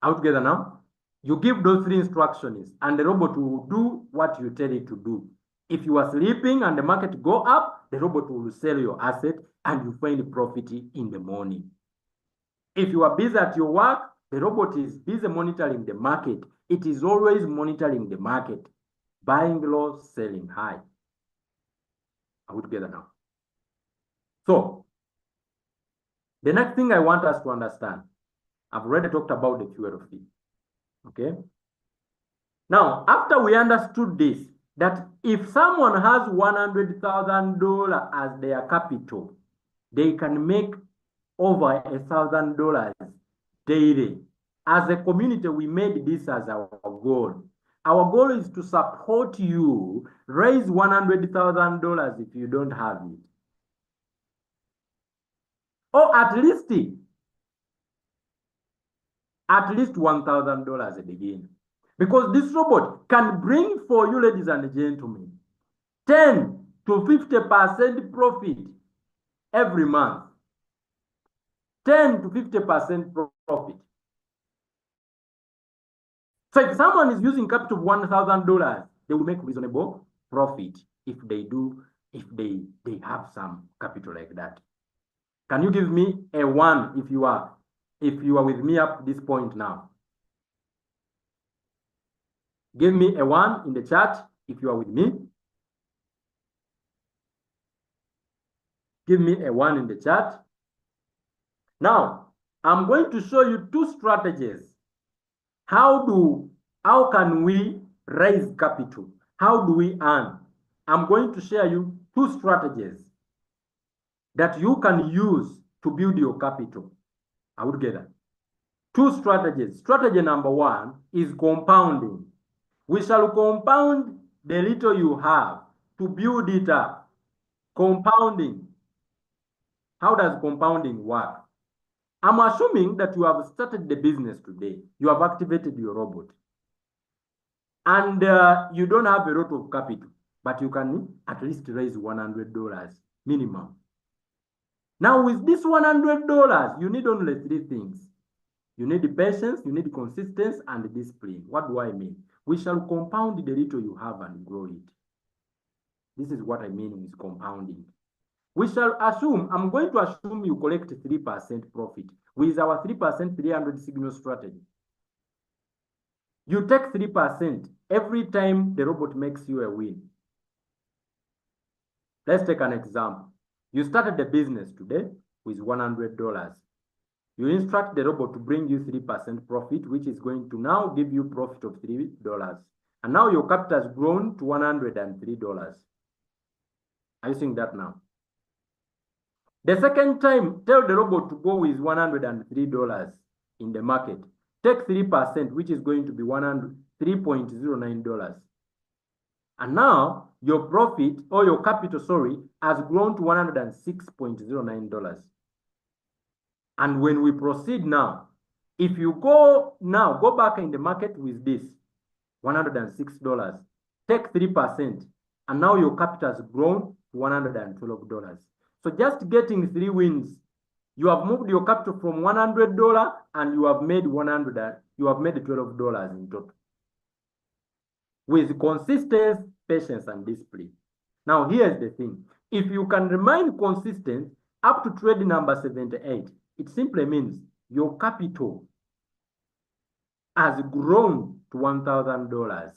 Are we together now? You give those 3 instructions and the robot will do what you tell it to do. If you are sleeping and the market go up, the robot will sell your asset and you find profit in the morning. If you are busy at your work, the robot is busy monitoring the market. It is always monitoring the market, buying low, selling high. Are we together now? So, the next thing I want us to understand, I've already talked about the fuel fee. Okay? Now, after we understood this, that if someone has $100,000 as their capital, they can make over $1,000 daily. As a community, we made this as our goal. Our goal is to support you, raise $100,000 if you don't have it. Or at least $1,000 a beginning. Because this robot can bring for you, ladies and gentlemen, 10 to 50% profit every month. 10 to 50% profit. So if someone is using capital of $1,000, they will make reasonable profit if they have some capital like that. Can you give me a 1 if you are with me up to this point now? Give me a 1 in the chat if you are with me. Give me a 1 in the chat. Now, I'm going to show you 2 strategies. How can we raise capital? How do we earn? I'm going to share you 2 strategies that you can use to build your capital. Are we together? 2 strategies. Strategy number 1 is compounding. We shall compound the little you have to build it up. Compounding. How does compounding work? I'm assuming that you have started the business today. You have activated your robot. And you don't have a lot of capital, but you can at least raise $100 minimum. Now, with this $100, you need only 3 things. You need patience, you need consistency, and discipline. What do I mean? We shall compound the little you have and grow it. This is what I mean with compounding. We shall assume, I'm going to assume you collect 3% profit with our 3% 300 signal strategy. You take 3% every time the robot makes you a win. Let's take an example. You started the business today with $100. You instruct the robot to bring you 3% profit, which is going to now give you profit of $3. And now your capital has grown to $103. Are you seeing that now? The second time, tell the robot to go with $103 in the market. Take 3%, which is going to be $3.09. And now your profit or your capital, sorry, has grown to $106.09. And when we proceed now, if you go back in the market with this $106, take 3%, and now your capital has grown to $112. So just getting 3 wins, you have moved your capital from $100 and you have made $12 in total. With consistency, patience, and discipline. Now, here's the thing. If you can remain consistent up to trade number 78, it simply means your capital has grown to $1,000.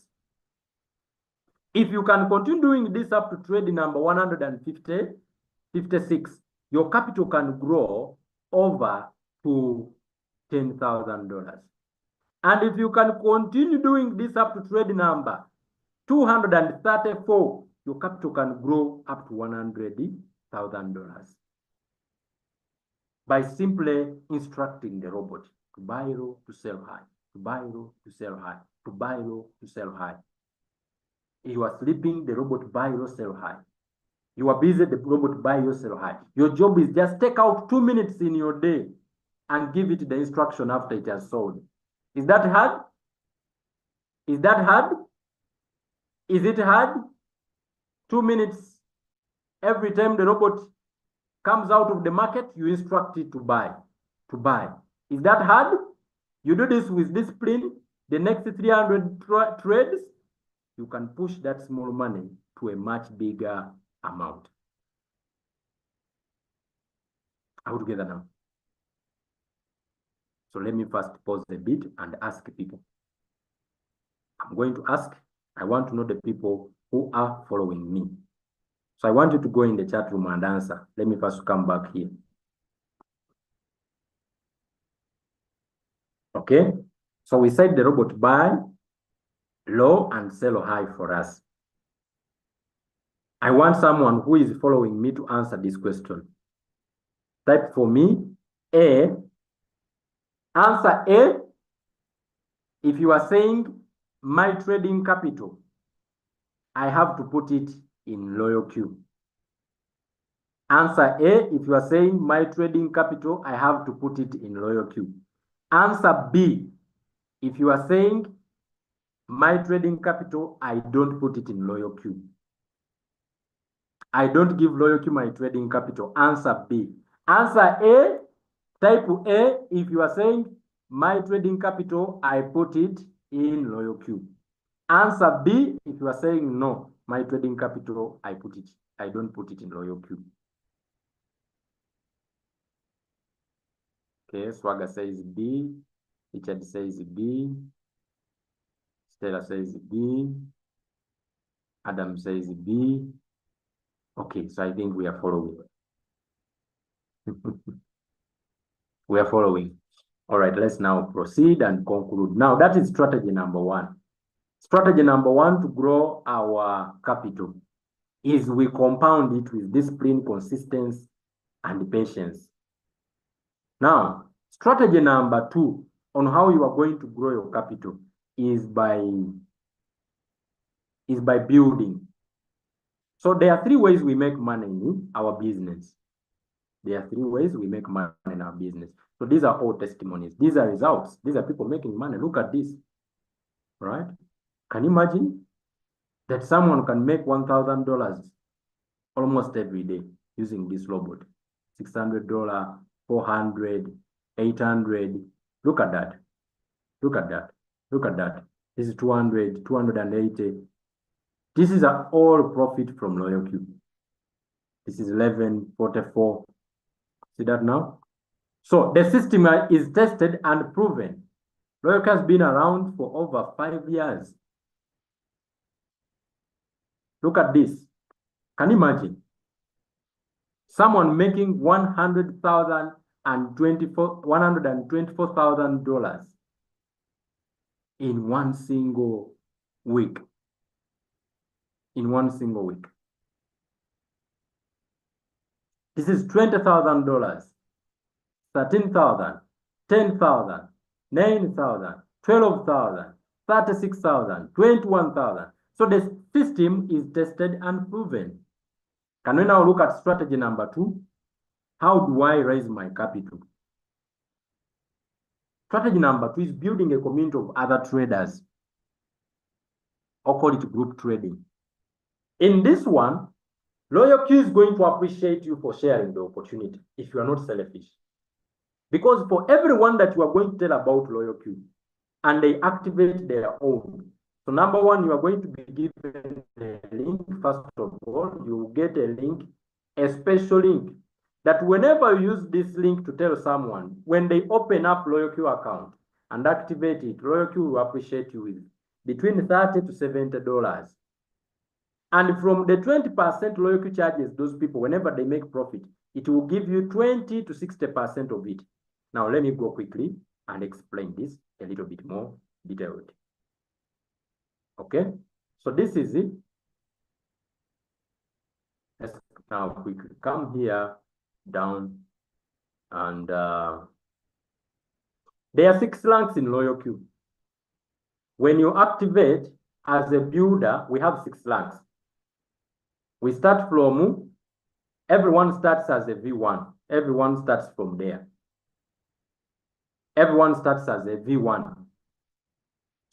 If you can continue doing this up to trade number 156, your capital can grow over to $10,000. And if you can continue doing this up to trade number 234, your capital can grow up to $100,000 by simply instructing the robot to buy low, to sell high, to buy low, to sell high, to buy low, to sell high. You are sleeping, the robot buy low, sell high. You are busy, the robot buy low, sell high. Your job is just take out 2 minutes in your day and give it the instruction after it has sold. Is that hard? Is that hard? Is it hard? 2 minutes every time the robot comes out of the market, you instruct it to buy, to buy. Is that hard? You do this with discipline, the next 300 trades, you can push that small money to a much bigger amount. Are we together now? So let me first pause a bit and ask people. I'm going to ask, I want to know the people who are following me. So I want you to go in the chat room and answer. Let me first come back here. Okay, so we said the robot buy low and sell high for us. I want someone who is following me to answer this question. Type for me A. Answer A. If you are saying my trading capital, I have to put it in Royalq. Answer A. If you are saying my trading capital, I have to put it in Royalq. Answer B. If you are saying my trading capital, I don't put it in Royalq. I don't give Royalq my trading capital. Answer B. Answer A. Type A. If you are saying my trading capital, I put it in Royalq. Answer B. If you are saying no, my trading capital, I don't put it in Royalq. Okay, Swagger says B. Richard says B. Stella says B. Adam says B. Okay, so I think we are following. We are following. All right, let's now proceed and conclude. Now, that is strategy number 1. Strategy number 1 to grow our capital is we compound it with discipline, consistency, and patience. Now, strategy number 2 on how you are going to grow your capital is by building. So there are 3 ways we make money in our business. There are 3 ways we make money in our business. So these are all testimonies. These are results. These are people making money. Look at this, right? Can you imagine that someone can make $1,000 almost every day using this robot? $600, $400, $800. Look at that. Look at that. Look at that. This is $200, $280. This is all profit from Royalq. This is $11.44. See that now? So the system is tested and proven. Royalq has been around for over 5 years. Look at this. Can you imagine? Someone making $124,000 in one single week. In one single week. This is $20,000, 13,000, 10,000, 9,000, 12,000, 36,000, 21,000. So the system is tested and proven. Can we now look at strategy number 2? How do I raise my capital? Strategy number 2 is building a community of other traders, or call it group trading. In this one, Royalq is going to appreciate you for sharing the opportunity if you are not selfish. Because for everyone that you are going to tell about Royalq and they activate their own. So number 1, you are going to be given a link. First of all, you get a link, a special link, that whenever you use this link to tell someone, when they open up Royalq account and activate it, Royalq will appreciate you with between $30 to $70. And from the 20% Royalq charges those people, whenever they make profit, it will give you 20 to 60% of it. Now, let me go quickly and explain this a little bit more detailed. Okay, so this is it. Let's now quickly come here down, and there are 6 ranks in Royalq. When you activate as a builder, we have 6 ranks. We start from, everyone starts as a V1. Everyone starts from there. Everyone starts as a V1.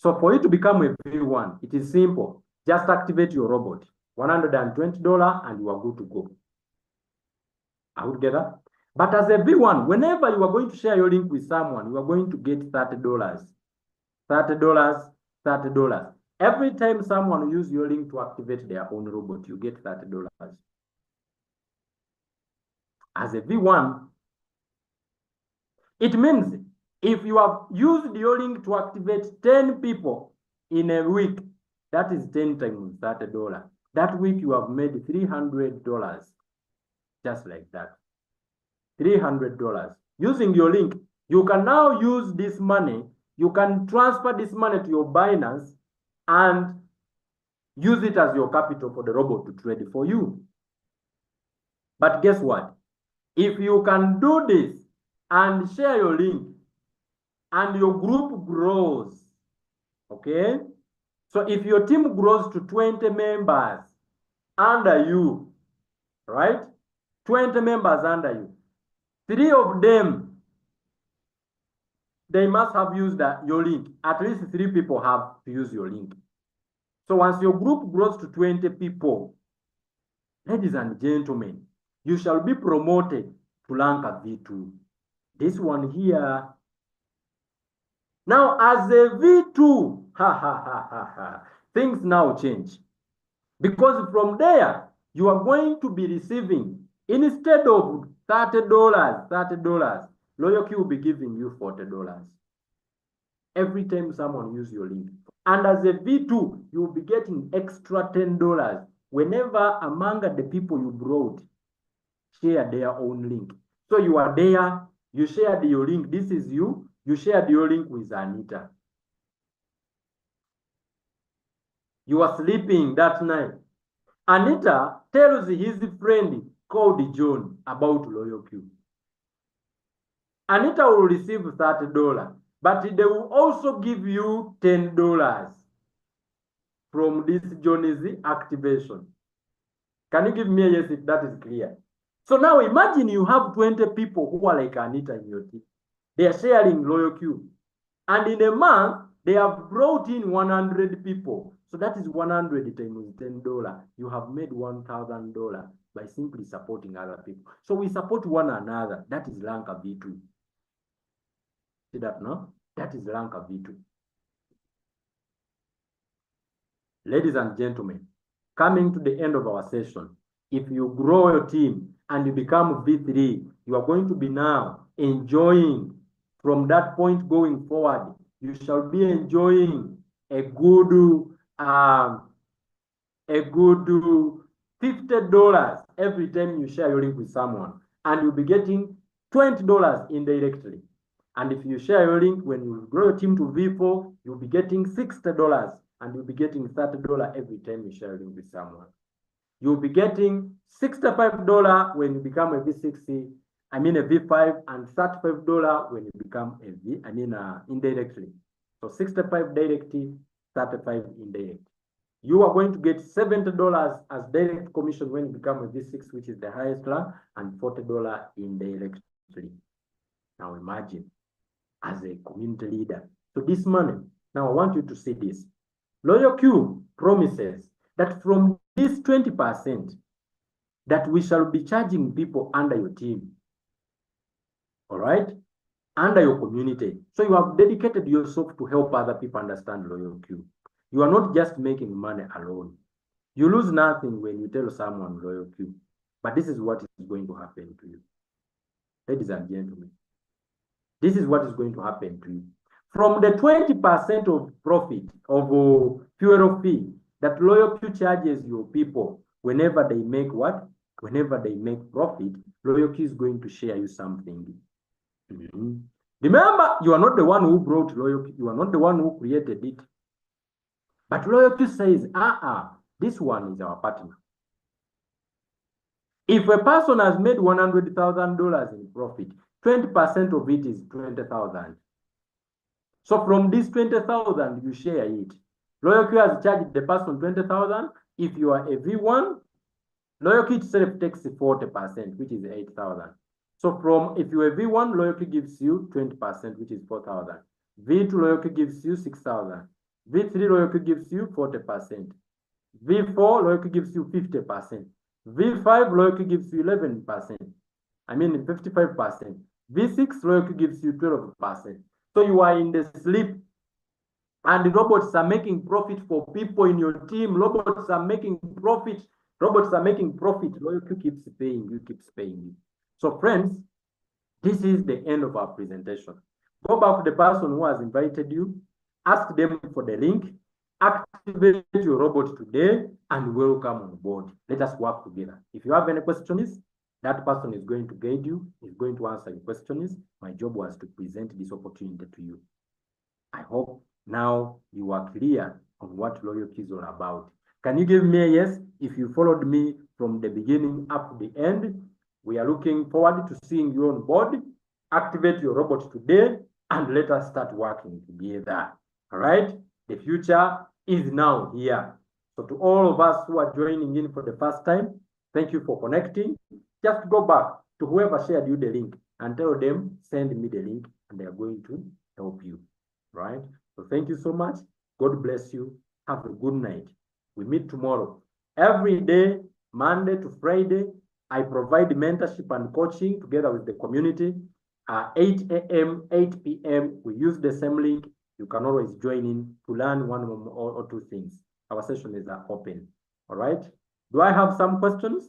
So for you to become a V1, it is simple. Just activate your robot, $120, and you are good to go. Are we together? But as a V1, whenever you are going to share your link with someone, you are going to get $30. $30, $30. Every time someone uses your link to activate their own robot, you get $30. As a V1, it means if you have used your link to activate 10 people in a week, that is 10 times $30. That week you have made $300. Just like that. $300. Using your link, you can now use this money. You can transfer this money to your Binance and use it as your capital for the robot to trade for you. But guess what? If you can do this and share your link and your group grows, okay? So if your team grows to 20 members under you, right? 20 members under you, 3 of them, they must have used your link. At least 3 people have to use your link. So once your group grows to 20 people, ladies and gentlemen, you shall be promoted to rank V2. This one here. Now, as a V2, things now change. Because from there, you are going to be receiving, instead of $30, Royalq will be giving you $40 every time someone uses your link. And as a V2, you will be getting extra $10 whenever among the people you brought share their own link. So you are there, you shared your link. This is you. You shared your link with Anita. You are sleeping that night. Anita tells his friend called John about Royalq. Anita will receive $30, but they will also give you $10 from this John's activation. Can you give me a yes if that is clear? So now imagine you have 20 people who are like Anita in your team. They are sharing Royalq. And in a month, they have brought in 100 people. So that is 100 times $10. You have made $1,000 by simply supporting other people. So we support one another. That is rank V2. See that, no? That is rank V2. Ladies and gentlemen, coming to the end of our session, if you grow your team and you become V3, you are going to be now enjoying from that point going forward. You shall be enjoying a good $50 every time you share your link with someone, and you'll be getting $20 indirectly. And if you share your link when you grow your team to V4, you'll be getting $60, and you'll be getting $30 every time you share a link with someone. You'll be getting $65 when you become a V6, a V5, and $35 when you become a indirectly. So 65 directly, 35 indirect. You are going to get $70 as direct commission when you become a V6, which is the highest rank, and $40 indirectly. Now imagine, as a community leader. So this money, now I want you to see this. Royalq promises that from this 20%, that we shall be charging people under your team. All right? Under your community. So you have dedicated yourself to help other people understand Royalq. You are not just making money alone. You lose nothing when you tell someone Royalq. But this is what is going to happen to you. Ladies and gentlemen, this is what is going to happen to you. From the 20% of profit of fuel fee that Royalq charges your people whenever they make what? Whenever they make profit, Royalq is going to share you something. Remember, you are not the one who brought Royalq. You are not the one who created it. But Royalq says, this one is our partner. If a person has made $100,000 in profit, 20% of it is 20,000. So from this 20,000, you share it. Royalq has charged the person 20,000. If you are a V1, Royalq itself takes 40%, which is 8,000. So from, if you are a V1, Royalq gives you 20%, which is 4,000. V2, Royalq gives you 6,000. V3, Royalq gives you 40%. V4, Royalq gives you 50%. V5, Royalq gives you 11%. I mean 55%. V6, Royalq gives you 12%. So you are in the sleep, and robots are making profit for people in your team. Robots are making profit. Robots are making profit. Royalq keeps paying you, keeps paying you. So friends, this is the end of our presentation. Go back to the person who has invited you, ask them for the link, activate your robot today, and welcome on board. Let us work together. If you have any questions, that person is going to guide you, is going to answer your questions. My job was to present this opportunity to you. I hope now you are clear on what Royalq is all about. Can you give me a yes if you followed me from the beginning up to the end? We are looking forward to seeing you on board. Activate your robot today and let us start working together. All right? The future is now here. So to all of us who are joining in for the first time, thank you for connecting. Just go back to whoever shared you the link and tell them, send me the link, and they are going to help you. Right? So thank you so much. God bless you. Have a good night. We meet tomorrow. Every day, Monday to Friday, I provide mentorship and coaching together with the community. 8 a.m., 8 p.m., we use the same link. You can always join in to learn one or two things. Our sessions are open. All right? Do I have some questions?